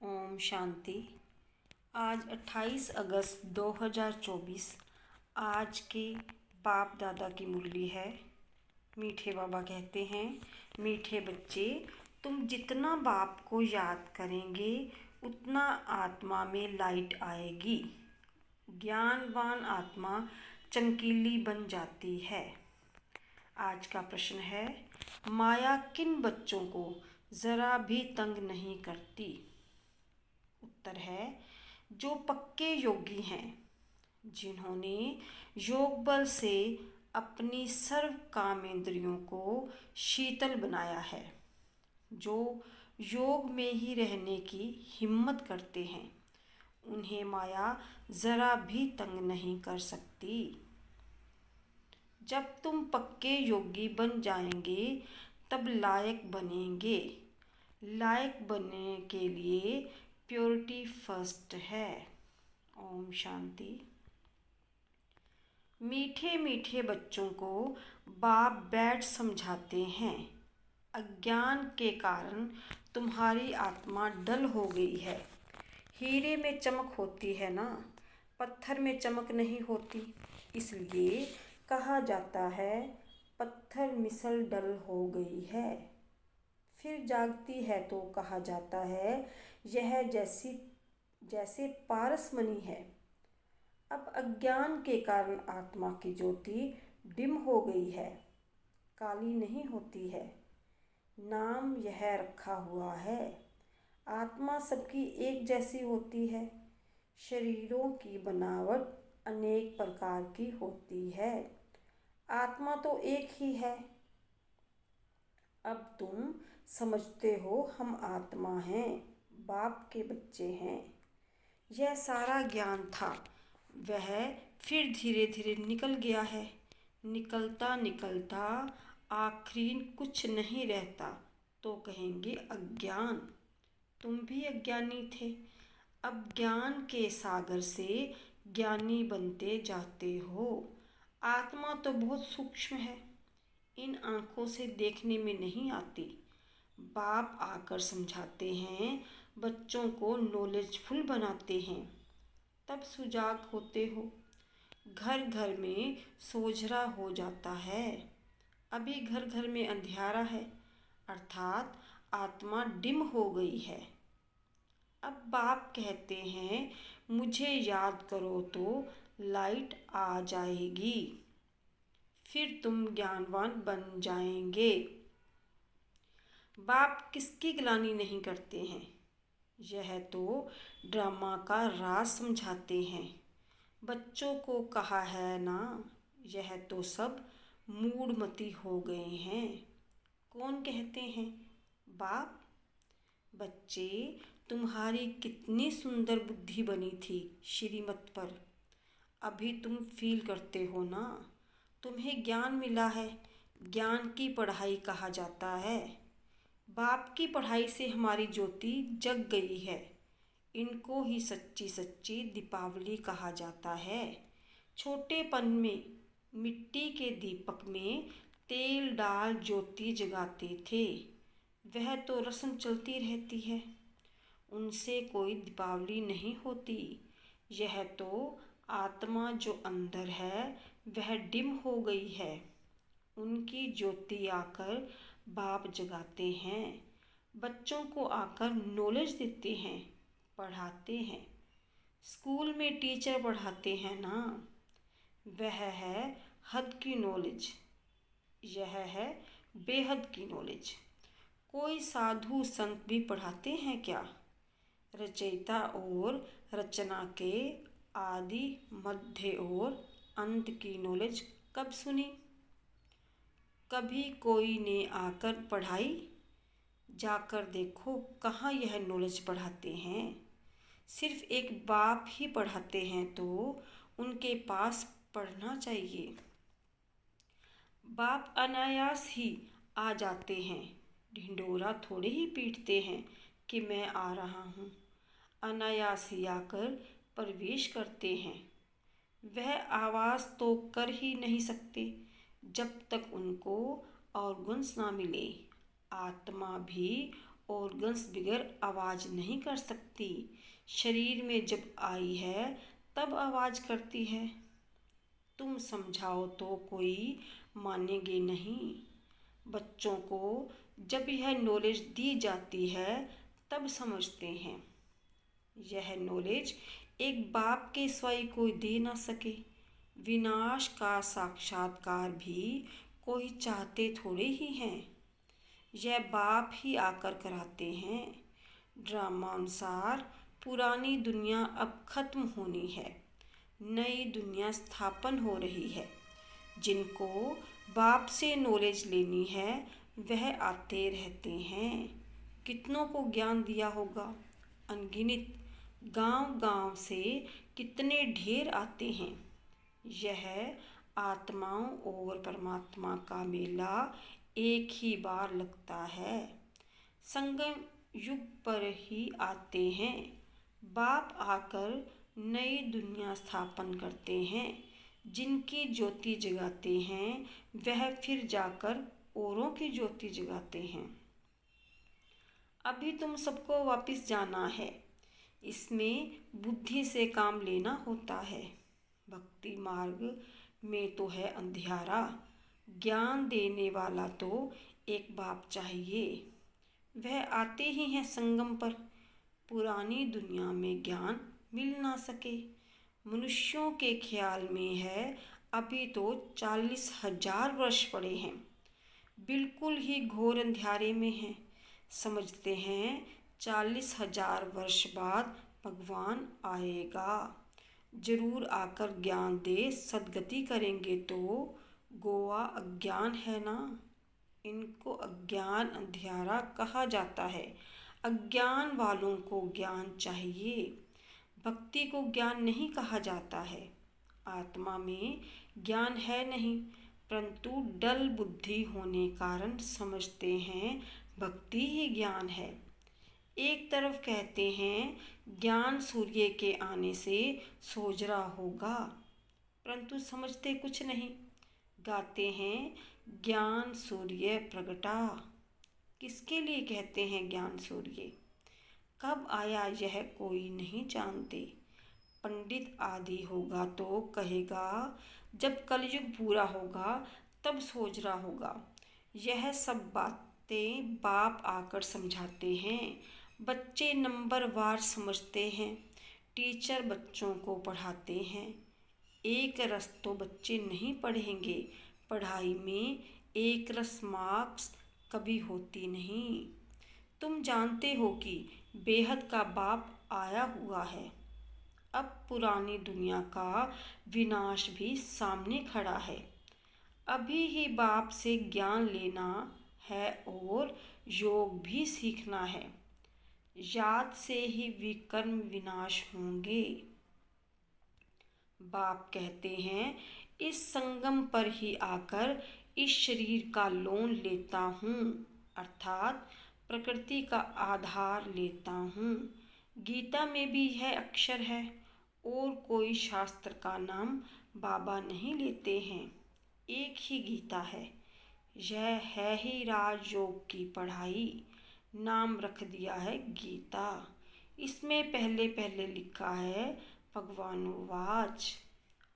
ओम शांति। आज 28 अगस्त 2024 आज के बाप दादा की मुरली है। मीठे बाबा कहते हैं, मीठे बच्चे, तुम जितना बाप को याद करेंगे उतना आत्मा में लाइट आएगी। ज्ञानवान आत्मा चमकीली बन जाती है। आज का प्रश्न है, माया किन बच्चों को ज़रा भी तंग नहीं करती? उत्तर है, जो पक्के योगी हैं, जिन्होंने योग बल से अपनी सर्व कामेंद्रियों को शीतल बनाया है, जो योग में ही रहने की हिम्मत करते हैं, उन्हें माया ज़रा भी तंग नहीं कर सकती। जब तुम पक्के योगी बन जाएंगे तब लायक बनेंगे। लायक बनने के लिए प्योरिटी फर्स्ट है। ओम शांति। मीठे मीठे बच्चों को बाप बैठ समझाते हैं, अज्ञान के कारण तुम्हारी आत्मा डल हो गई है। हीरे में चमक होती है ना, पत्थर में चमक नहीं होती। इसलिए कहा जाता है, पत्थर मिसल डल हो गई है। फिर जागती है तो कहा जाता है, यह जैसे पारसमणि है। अब अज्ञान के कारण आत्मा की ज्योति डिम हो गई है, काली नहीं होती है। नाम यह रखा हुआ है। आत्मा सबकी एक जैसी होती है। शरीरों की बनावट अनेक प्रकार की होती है, आत्मा तो एक ही है। अब तुम समझते हो हम आत्मा हैं, बाप के बच्चे हैं। यह सारा ज्ञान था, वह फिर धीरे धीरे निकल गया है। निकलता निकलता आखिरी कुछ नहीं रहता तो कहेंगे अज्ञान। तुम भी अज्ञानी थे, अब ज्ञान के सागर से ज्ञानी बनते जाते हो। आत्मा तो बहुत सूक्ष्म है, इन आँखों से देखने में नहीं आती। बाप आकर समझाते हैं, बच्चों को नॉलेजफुल बनाते हैं, तब सुजाग होते हो। घर घर में सोझरा हो जाता है। अभी घर घर में अंधियारा है, अर्थात आत्मा डिम हो गई है। अब बाप कहते हैं, मुझे याद करो तो लाइट आ जाएगी, फिर तुम ज्ञानवान बन जाएंगे। बाप किसकी गिलानी नहीं करते हैं, यह तो ड्रामा का राज समझाते हैं। बच्चों को कहा है ना, यह तो सब मूढ़मती हो गए हैं। कौन कहते हैं? बाप। बच्चे, तुम्हारी कितनी सुंदर बुद्धि बनी थी श्रीमत पर, अभी तुम फील करते हो ना। तुम्हें ज्ञान मिला है, ज्ञान की पढ़ाई कहा जाता है। बाप की पढ़ाई से हमारी ज्योति जग गई है। इनको ही सच्ची सच्ची दीपावली कहा जाता है। छोटेपन में मिट्टी के दीपक में तेल डाल ज्योति जगाते थे, वह तो रस्म चलती रहती है, उनसे कोई दीपावली नहीं होती। यह तो आत्मा जो अंदर है वह डिम हो गई है, उनकी ज्योति आकर बाप जगाते हैं। बच्चों को आकर नॉलेज देते हैं, पढ़ाते हैं। स्कूल में टीचर पढ़ाते हैं ना, वह है हद की नॉलेज, यह है बेहद की नॉलेज। कोई साधु संत भी पढ़ाते हैं क्या? रचयिता और रचना के आदि मध्य और अंत की नॉलेज कब सुनी? कभी कोई ने आकर पढ़ाई? जाकर देखो कहाँ यह नॉलेज पढ़ाते हैं। सिर्फ एक बाप ही पढ़ाते हैं तो उनके पास पढ़ना चाहिए। बाप अनायास ही आ जाते हैं, ढिंढोरा थोड़े ही पीटते हैं कि मैं आ रहा हूँ। अनायास ही आकर प्रवेश करते हैं। वह आवाज़ तो कर ही नहीं सकते जब तक उनको ऑर्गन्स ना मिले। आत्मा भी ऑर्गन्स बिगर आवाज़ नहीं कर सकती। शरीर में जब आई है तब आवाज़ करती है। तुम समझाओ तो कोई मानेंगे नहीं। बच्चों को जब यह नॉलेज दी जाती है तब समझते हैं। यह नॉलेज एक बाप के सिवाय कोई दे ना सके। विनाश का साक्षात्कार भी कोई चाहते थोड़े ही हैं, यह बाप ही आकर कराते हैं। ड्रामा अनुसार पुरानी दुनिया अब खत्म होनी है, नई दुनिया स्थापन हो रही है। जिनको बाप से नॉलेज लेनी है वह आते रहते हैं। कितनों को ज्ञान दिया होगा, अनगिनत। गांव-गांव से कितने ढेर आते हैं। यह आत्माओं और परमात्मा का मेला एक ही बार लगता है। संगम युग पर ही आते हैं। बाप आकर नई दुनिया स्थापन करते हैं। जिनकी ज्योति जगाते हैं वह फिर जाकर औरों की ज्योति जगाते हैं। अभी तुम सबको वापस जाना है। इसमें बुद्धि से काम लेना होता है। भक्ति मार्ग में तो है अंधियारा, ज्ञान देने वाला तो एक बाप चाहिए। वह आते ही हैं संगम पर। पुरानी दुनिया में ज्ञान मिल ना सके। मनुष्यों के ख्याल में है अभी तो 40,000 वर्ष पड़े हैं। बिल्कुल ही घोर अंधियारे में हैं। समझते हैं 40,000 वर्ष बाद भगवान आएगा, जरूर आकर ज्ञान दे सद्गति करेंगे। तो गोवा अज्ञान है ना, इनको अज्ञान अंधियारा कहा जाता है। अज्ञान वालों को ज्ञान चाहिए। भक्ति को ज्ञान नहीं कहा जाता है। आत्मा में ज्ञान है नहीं, परंतु डल बुद्धि होने कारण समझते हैं भक्ति ही ज्ञान है। एक तरफ कहते हैं ज्ञान सूर्य के आने से सोजरा होगा, परंतु समझते कुछ नहीं। गाते हैं ज्ञान सूर्य प्रगटा। किसके लिए कहते हैं ज्ञान सूर्य? कब आया यह कोई नहीं जानते। पंडित आदि होगा तो कहेगा जब कलयुग पूरा होगा तब सोजरा होगा। यह सब बातें बाप आकर समझाते हैं। बच्चे नंबरवार समझते हैं। टीचर बच्चों को पढ़ाते हैं। एक रस तो बच्चे नहीं पढ़ेंगे। पढ़ाई में एक रस मार्क्स कभी होती नहीं। तुम जानते हो कि बेहद का बाप आया हुआ है। अब पुरानी दुनिया का विनाश भी सामने खड़ा है। अभी ही बाप से ज्ञान लेना है और योग भी सीखना है। याद से ही विकर्म विनाश होंगे। बाप कहते हैं इस संगम पर ही आकर इस शरीर का लोन लेता हूँ, अर्थात प्रकृति का आधार लेता हूँ। गीता में भी यह अक्षर है और कोई शास्त्र का नाम बाबा नहीं लेते हैं। एक ही गीता है। यह है ही राजयोग की पढ़ाई। नाम रख दिया है गीता। इसमें पहले पहले लिखा है भगवानुवाच।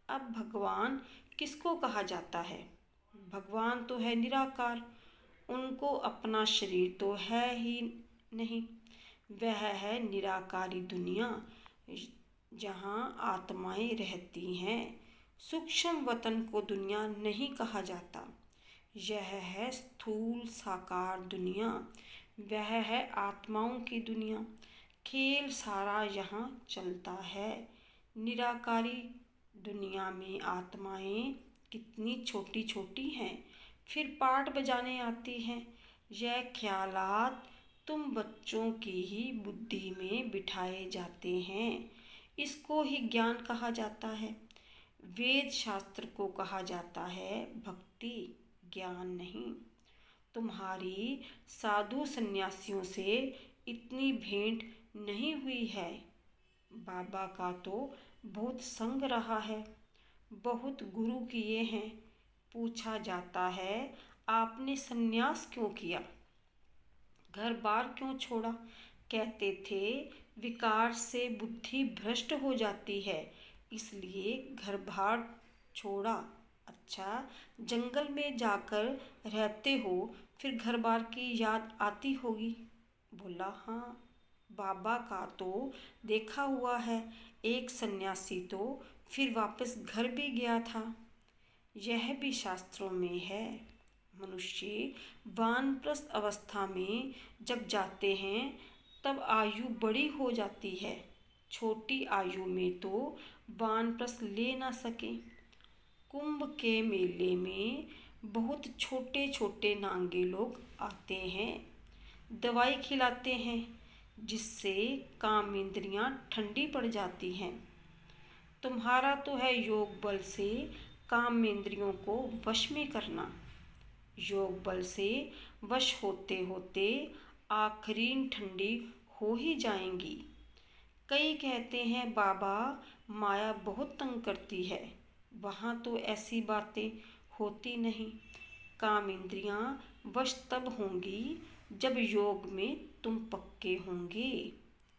अब भगवान किसको कहा जाता है? भगवान तो है निराकार। उनको अपना शरीर तो है ही नहीं। वह है निराकारी दुनिया जहाँ आत्माएं रहती हैं। सूक्ष्म वतन को दुनिया नहीं कहा जाता। यह है स्थूल साकार दुनिया। वह है आत्माओं की दुनिया। खेल सारा यहाँ चलता है। निराकारी दुनिया में आत्माएं कितनी छोटी छोटी हैं, फिर पाठ बजाने आती हैं। यह ख्यालात तुम बच्चों की ही बुद्धि में बिठाए जाते हैं। इसको ही ज्ञान कहा जाता है। वेद शास्त्र को कहा जाता है भक्ति, ज्ञान नहीं। तुम्हारी साधु सन्यासियों से इतनी भेंट नहीं हुई है। बाबा का तो बहुत संग रहा है, बहुत गुरु किए हैं। पूछा जाता है आपने सन्यास क्यों किया? घर बार क्यों छोड़ा? कहते थे विकार से बुद्धि भ्रष्ट हो जाती है, इसलिए घर बार छोड़ा। अच्छा, जंगल में जाकर रहते हो, फिर घर बार की याद आती होगी। बोला, हाँ, बाबा का तो देखा हुआ है। एक सन्यासी तो फिर वापस घर भी गया था। यह भी शास्त्रों में है। मनुष्य वानप्रस्थ अवस्था में जब जाते हैं तब आयु बड़ी हो जाती है। छोटी आयु में तो वानप्रस्थ ले ना सके। कुंभ के मेले में बहुत छोटे छोटे नांगे लोग आते हैं, दवाई खिलाते हैं, जिससे काम इंद्रियां ठंडी पड़ जाती हैं। तुम्हारा तो है योग बल से काम इंद्रियों को वश में करना। योग बल से वश होते होते आखिरीन ठंडी हो ही जाएंगी। कई कहते हैं बाबा माया बहुत तंग करती है। वहाँ तो ऐसी बातें होती नहीं। काम इंद्रियां वश तब होंगी जब योग में तुम पक्के होंगे।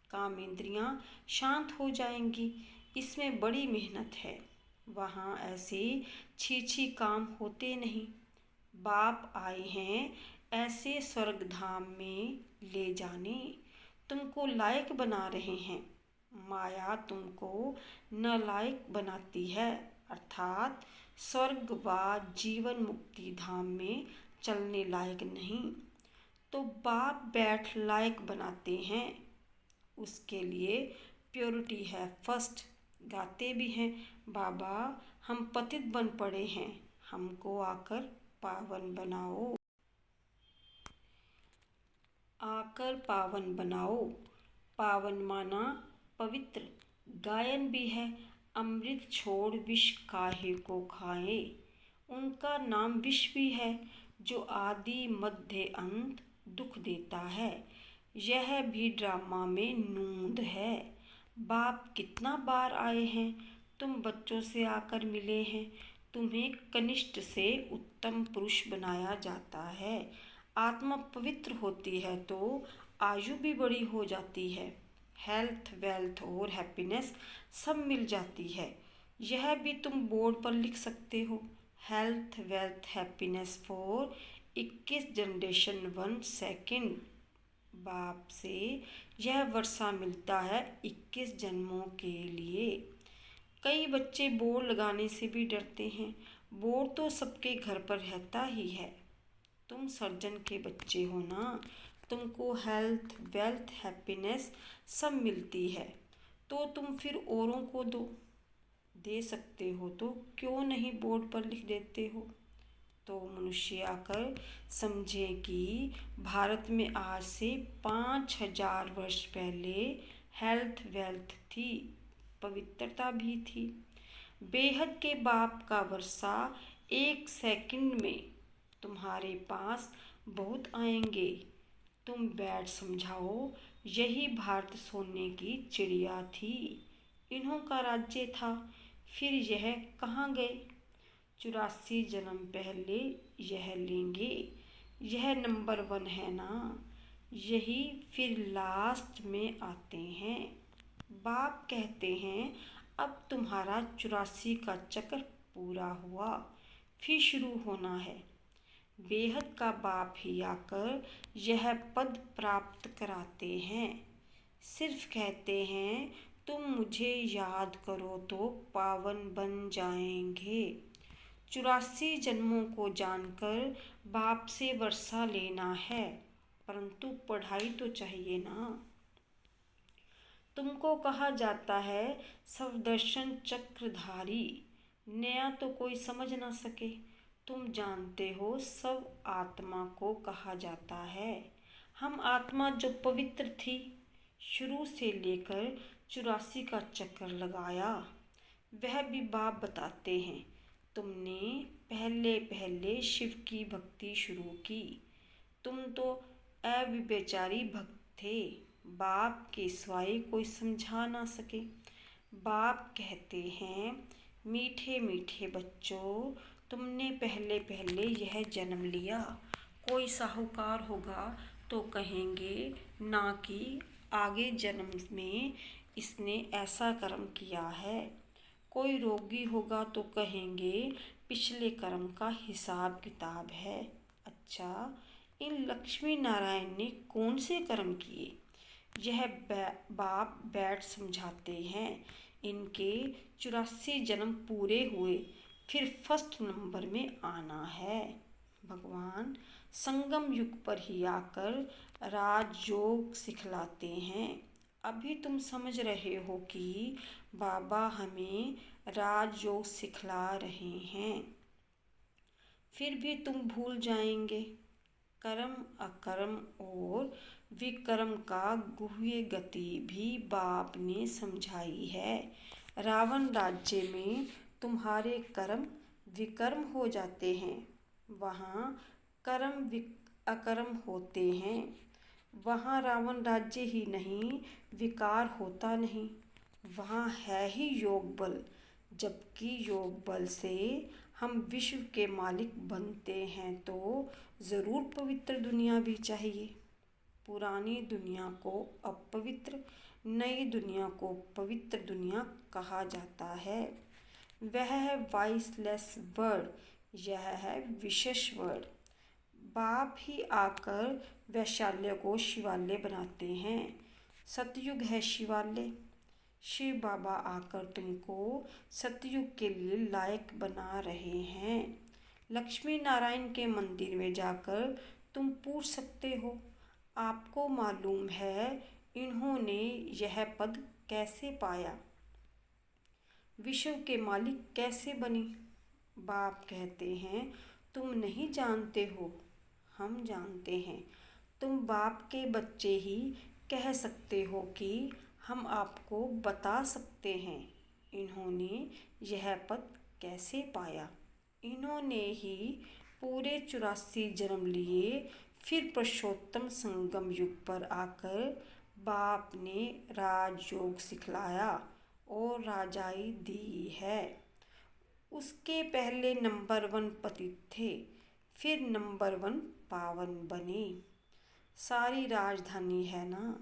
काम इंद्रियां शांत हो जाएंगी, इसमें बड़ी मेहनत है। वहाँ ऐसे छी काम होते नहीं। बाप आए हैं ऐसे स्वर्ग धाम में ले जाने, तुमको लायक बना रहे हैं। माया तुमको नालायक बनाती है, अर्थात स्वर्ग व जीवन मुक्ति धाम में चलने लायक नहीं। तो बाप बैठ लायक बनाते हैं। उसके लिए प्योरिटी है फर्स्ट। गाते भी हैं, बाबा हम पतित बन पड़े हैं, हमको आकर पावन बनाओ, आकर पावन बनाओ। पावन माना पवित्र। गायन भी है, अमृत छोड़ विष काहे को खाए। उनका नाम विष भी है, जो आदि मध्य अंत दुख देता है। यह भी ड्रामा में नूंद है। बाप कितना बार आए हैं, तुम बच्चों से आकर मिले हैं। तुम्हें कनिष्ठ से उत्तम पुरुष बनाया जाता है। आत्मा पवित्र होती है तो आयु भी बड़ी हो जाती है। हेल्थ, वेल्थ और हैप्पीनेस सब मिल जाती है। यह भी तुम बोर्ड पर लिख सकते हो। Health, wealth, happiness for 21 generation 1 second. बाप से यह वर्षा मिलता है 21 जन्मों के लिए। कई बच्चे बोर्ड लगाने से भी डरते हैं। बोर्ड तो सबके घर पर रहता ही है। तुम सर्जन के बच्चे हो ना, तुमको हेल्थ, वेल्थ, हैप्पीनेस सब मिलती है, तो तुम फिर औरों को दे सकते हो, तो क्यों नहीं बोर्ड पर लिख देते हो। तो मनुष्य आकर समझे कि भारत में आज से 5000 वर्ष पहले हेल्थ, वेल्थ थी, पवित्रता भी थी। बेहद के बाप का वर्षा 1 सेकंड में तुम्हारे पास बहुत आएंगे। तुम बैठ समझाओ, यही भारत सोने की चिड़िया थी, इन्हों का राज्य था, फिर यह कहाँ गए। 84 जन्म पहले यह लेंगे। यह नंबर 1 है ना, यही फिर लास्ट में आते हैं। बाप कहते हैं अब तुम्हारा 84 का चक्र पूरा हुआ, फिर शुरू होना है। बेहद का बाप ही आकर यह पद प्राप्त कराते हैं। सिर्फ कहते हैं तुम मुझे याद करो तो पावन बन जाएंगे। 84 जन्मों को जानकर बाप से वर्षा लेना है, परंतु पढ़ाई तो चाहिए ना। तुमको कहा जाता है सवदर्शन चक्रधारी, नया तो कोई समझ ना सके। तुम जानते हो सब आत्मा को कहा जाता है। हम आत्मा जो पवित्र थी, शुरू से लेकर 84 का चक्कर लगाया, वह भी बाप बताते हैं। तुमने पहले पहले शिव की भक्ति शुरू की, तुम तो अव्यभिचारी भक्त थे। बाप के सिवाय कोई समझा ना सके। बाप कहते हैं मीठे मीठे बच्चों, तुमने पहले पहले यह जन्म लिया। कोई साहूकार होगा, तो कहेंगे ना कि आगे जन्म में इसने ऐसा कर्म किया है। कोई रोगी होगा तो कहेंगे पिछले कर्म का हिसाब किताब है। अच्छा, इन लक्ष्मी नारायण ने कौन से कर्म किए? यह बाप बैठ समझाते हैं। इनके 84 जन्म पूरे हुए, फिर फर्स्ट नंबर में आना है। भगवान संगम युग पर ही आकर राजयोग सिखलाते हैं। अभी तुम समझ रहे हो कि बाबा हमें राजयोग सिखला रहे हैं, फिर भी तुम भूल जाएंगे। कर्म, अकर्म और विकर्म का गुह्य गति भी बाप ने समझाई है। रावण राज्य में तुम्हारे कर्म विकर्म हो जाते हैं, वहाँ कर्म अकर्म होते हैं। वहाँ रावण राज्य ही नहीं, विकार होता नहीं, वहाँ है ही योग बल। जबकि योग बल से हम विश्व के मालिक बनते हैं तो ज़रूर पवित्र दुनिया भी चाहिए। पुरानी दुनिया को अपवित्र, नई दुनिया को पवित्र दुनिया कहा जाता है। वह है वॉइसलेस वर्ड, यह है विशेष वर्ड। बाप ही आकर वैशाल्य को शिवालय बनाते हैं। सतयुग है शिवालय। शिव बाबा आकर तुमको सतयुग के लिए लायक बना रहे हैं। लक्ष्मी नारायण के मंदिर में जाकर तुम पूछ सकते हो, आपको मालूम है इन्होंने यह पद कैसे पाया, विश्व के मालिक कैसे बने? बाप कहते हैं तुम नहीं जानते हो, हम जानते हैं। तुम बाप के बच्चे ही कह सकते हो कि हम आपको बता सकते हैं इन्होंने यह पद कैसे पाया। इन्होंने ही पूरे 84 जन्म लिए, फिर पुरुषोत्तम संगम युग पर आकर बाप ने राजयोग सिखलाया और राजाई दी है। उसके पहले नंबर 1 पतित थे, फिर नंबर 1 पावन बने। सारी राजधानी है ना,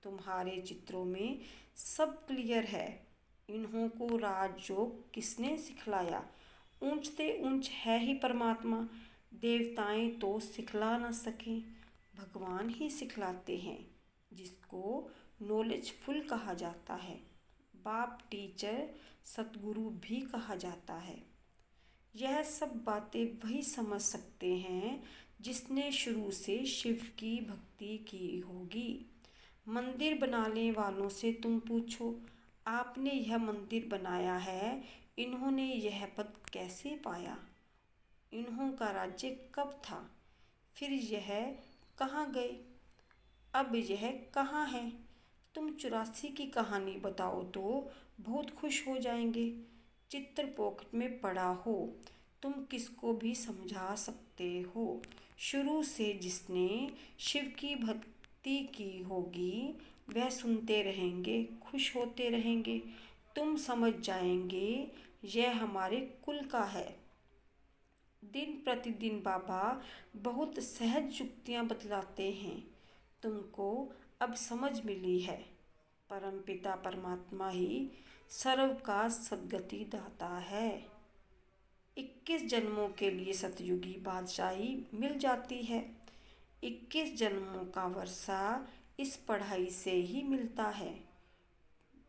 तुम्हारे चित्रों में सब क्लियर है। इन्हों को राजयोग किसने सिखलाया? ऊंचते ऊंच है ही परमात्मा, देवताएं तो सिखला न सकें, भगवान ही सिखलाते हैं, जिसको नॉलेजफुल कहा जाता है। बाप टीचर, सतगुरु भी कहा जाता है। यह सब बातें वही समझ सकते हैं जिसने शुरू से शिव की भक्ति की होगी। मंदिर बनाने वालों से तुम पूछो, आपने यह मंदिर बनाया है, इन्होंने यह पद कैसे पाया? इन्हों का राज्य कब था? फिर यह कहाँ गए? अब यह कहाँ है? तुम 84 की कहानी बताओ तो बहुत खुश हो जाएंगे। चित्र पॉकेट में पड़ा हो, तुम किसको भी समझा सकते हो। शुरू से जिसने शिव की भक्ति की होगी वह सुनते रहेंगे, खुश होते रहेंगे। तुम समझ जाएंगे यह हमारे कुल का है। दिन प्रतिदिन बाबा बहुत सहज युक्तियाँ बतलाते हैं, तुमको अब समझ मिली है। परमपिता परमात्मा ही सर्व का सद्गति दाता है। 21 जन्मों के लिए सतयुगी बादशाही मिल जाती है। 21 जन्मों का वर्षा इस पढ़ाई से ही मिलता है।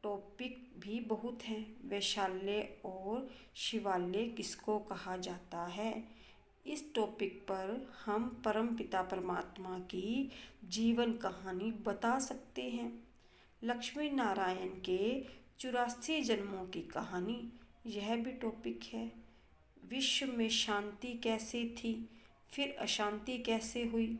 टॉपिक भी बहुत हैं। वैशाल्य और शिवालय किसको कहा जाता है? इस टॉपिक पर हम परमपिता परमात्मा की जीवन कहानी बता सकते हैं। लक्ष्मी नारायण के 84 जन्मों की कहानी, यह भी टॉपिक है। विश्व में शांति कैसे थी, फिर अशांति कैसे हुई,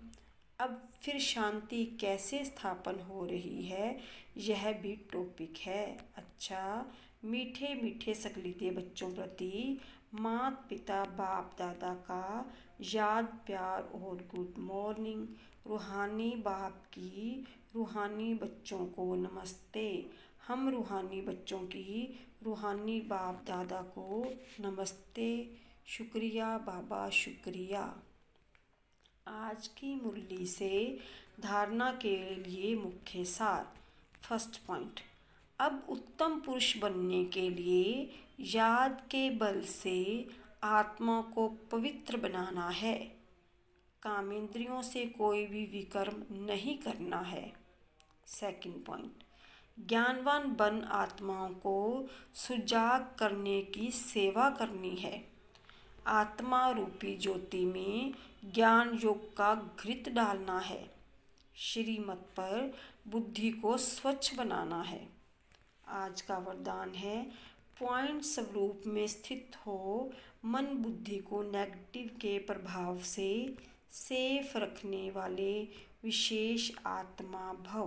अब फिर शांति कैसे स्थापन हो रही है, यह भी टॉपिक है। अच्छा, मीठे मीठे सकलीते बच्चों प्रति माता पिता बाप दादा का याद प्यार और गुड मॉर्निंग। रूहानी बाप की रूहानी बच्चों को नमस्ते। हम रूहानी बच्चों की रूहानी बाप दादा को नमस्ते। शुक्रिया बाबा, शुक्रिया। आज की मुरली से धारणा के लिए मुख्य सार। फर्स्ट पॉइंट, अब उत्तम पुरुष बनने के लिए याद के बल से आत्मा को पवित्र बनाना है। कामेंद्रियों से कोई भी विकर्म नहीं करना है। सेकंड पॉइंट, ज्ञानवान बन आत्माओं को सुजाग करने की सेवा करनी है। आत्मा रूपी ज्योति में ज्ञान योग का घृत डालना है। श्रीमत पर बुद्धि को स्वच्छ बनाना है। आज का वरदान है, पॉइंट स्वरूप में स्थित हो मन बुद्धि को नेगेटिव के प्रभाव से सेफ रखने वाले विशेष आत्मा भव।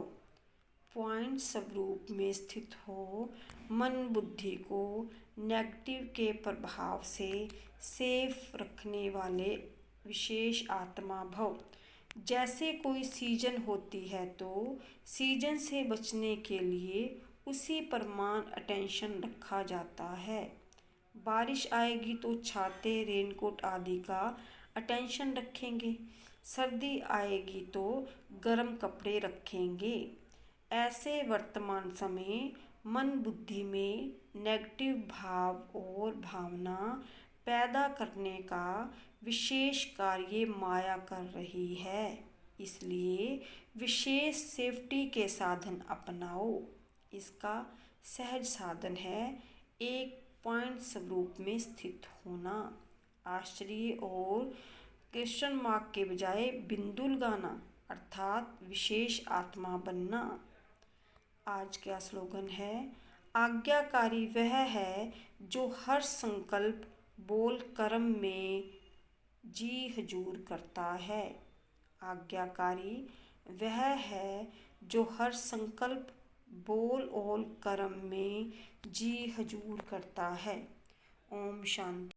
पॉइंट स्वरूप में स्थित हो मन बुद्धि को नेगेटिव के प्रभाव से सेफ रखने वाले विशेष आत्मा भव। जैसे कोई सीजन होती है तो सीजन से बचने के लिए उसी पर मान अटेंशन रखा जाता है। बारिश आएगी तो छाते रेनकोट आदि का अटेंशन रखेंगे। सर्दी आएगी तो गर्म कपड़े रखेंगे। ऐसे वर्तमान समय मन बुद्धि में नेगेटिव भाव और भावना पैदा करने का विशेष कार्य माया कर रही है। इसलिए विशेष सेफ्टी के साधन अपनाओ। इसका सहज साधन है एक पॉइंट स्वरूप में स्थित होना। आश्चर्य और क्वेश्चन मार्क के बजाय बिंदु लगाना अर्थात विशेष आत्मा बनना। आज का स्लोगन है, आज्ञाकारी वह है जो हर संकल्प बोल कर्म में जी हजूर करता है। आज्ञाकारी वह है जो हर संकल्प बोल और कर्म में जी हजूर करता है। ओम शांति।